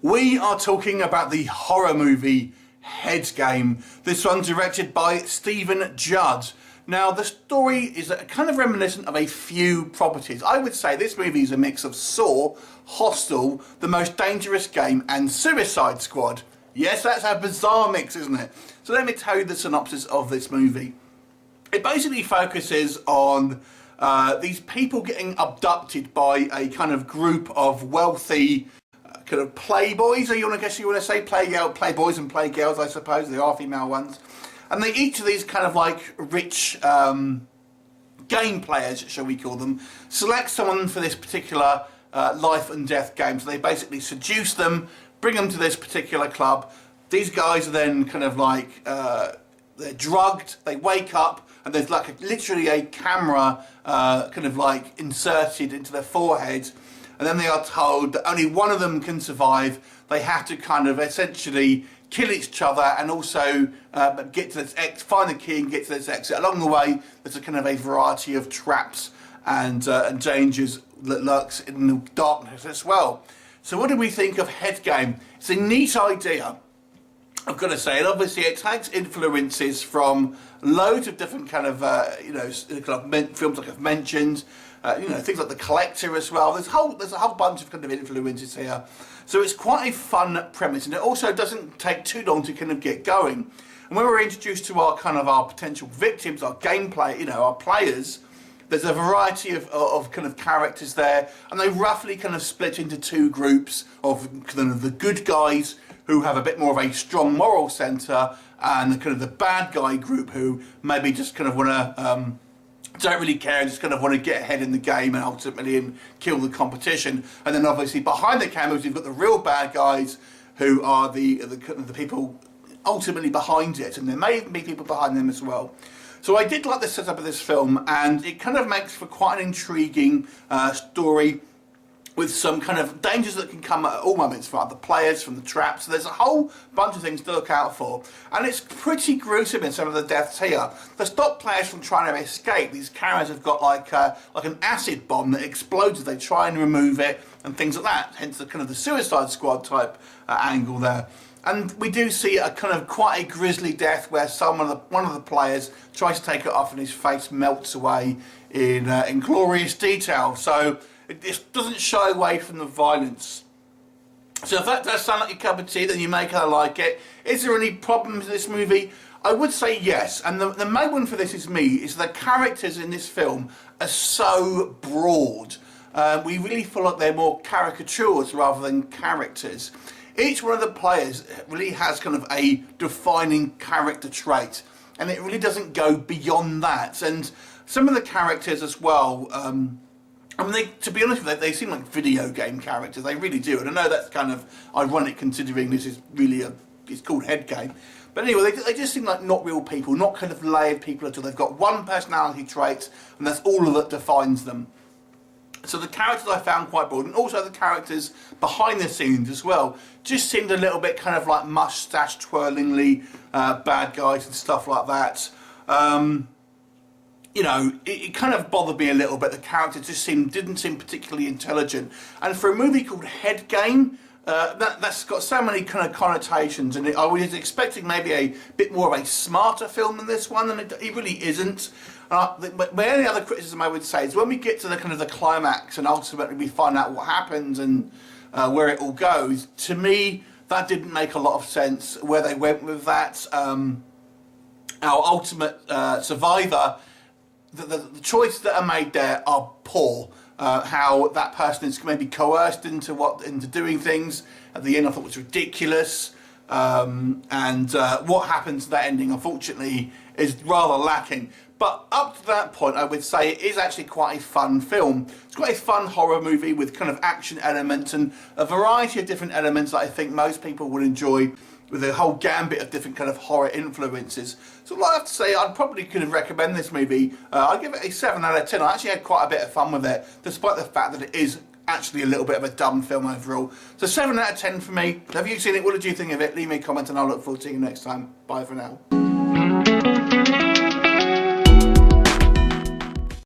We are talking about the horror movie HEADGAME. This one directed by Stephen Judd. Now, the story is kind of reminiscent of a few properties. I would say this movie is a mix of Saw, Hostel, The Most Dangerous Game, and Suicide Squad. Yes, that's a bizarre mix, isn't it? So let me tell you the synopsis of this movie. It basically focuses on these people getting abducted by a kind of group of wealthy kind of playboys, or you want to say playboys and playgirls, I suppose. They are female ones. And they each of these kind of like rich game players, shall we call them, select someone for this particular life and death game. So they basically seduce them, bring them to this particular club. These guys are then kind of like, they're drugged, they wake up, and there's like literally a camera kind of like inserted into their forehead. And then they are told that only one of them can survive. They have to kind of essentially kill each other and also get to this find the key and get to this exit. Along the way, there's a kind of a variety of traps and dangers that lurks in the darkness as well. So what do we think of HEADGAME? It's a neat idea, I've got to say. And obviously it takes influences from loads of different kind of films like I've mentioned. Things like The Collector as well. There's a whole bunch of kind of influences here. So it's quite a fun premise, and it also doesn't take too long to kind of get going. And when we're introduced to our potential victims, our gameplay, our players, there's a variety of kind of characters there, and they roughly kind of split into two groups of kind of the good guys who have a bit more of a strong moral centre, and the kind of the bad guy group who maybe just kind of want to don't really care and just kind of want to get ahead in the game and ultimately kill the competition. And then obviously behind the cameras you've got the real bad guys who are the people ultimately behind it, and there may even be people behind them as well. So I did like the setup of this film, and it kind of makes for quite an intriguing story with some kind of dangers that can come at all moments from the players, from the traps. So there's a whole bunch of things to look out for. And it's pretty gruesome in some of the deaths here. To stop players from trying to escape, these carriers have got like an acid bomb that explodes as they try and remove it and things like that. Hence the kind of the Suicide Squad type angle there. And we do see a kind of quite a grisly death where one of the players tries to take it off and his face melts away in glorious detail. So it doesn't shy away from the violence. So if that does sound like your cup of tea, then you may kind of like it. Is there any problems in this movie? I would say yes, and the main one for this is the characters in this film are so broad. We really feel like they're more caricatures rather than characters. Each one of the players really has kind of a defining character trait, and it really doesn't go beyond that. And some of the characters as well, to be honest with you, they seem like video game characters. They really do. And I know that's kind of ironic considering this is really it's called HEADGAME. But anyway, they just seem like not real people, not kind of layered people at all. They've got one personality trait, and that's all that defines them. So the characters I found quite broad, and also the characters behind the scenes as well, just seemed a little bit kind of like mustache twirlingly bad guys and stuff like that. It kind of bothered me a little bit. The characters just didn't seem particularly intelligent. And for a movie called HEADGAME, that's got so many kind of connotations, and I was expecting maybe a bit more of a smarter film than this one, and it really isn't. But my only other criticism I would say is when we get to the kind of the climax and ultimately we find out what happens and where it all goes, to me that didn't make a lot of sense where they went with that. Our ultimate survivor, the choices that are made there are poor. How that person is maybe coerced into doing things at the end I thought was ridiculous. And what happens to that ending, unfortunately, is rather lacking. But up to that point, I would say it is actually quite a fun film. It's quite a fun horror movie with kind of action elements and a variety of different elements that I think most people would enjoy, with a whole gambit of different kind of horror influences. So what I have to say, I'd probably kind of recommend this movie. I'd give it a 7 out of 10. I actually had quite a bit of fun with it, despite the fact that it is actually a little bit of a dumb film overall. So 7 out of 10 for me. Have you seen it? What did you think of it? Leave me a comment and I'll look forward to seeing you next time. Bye for now.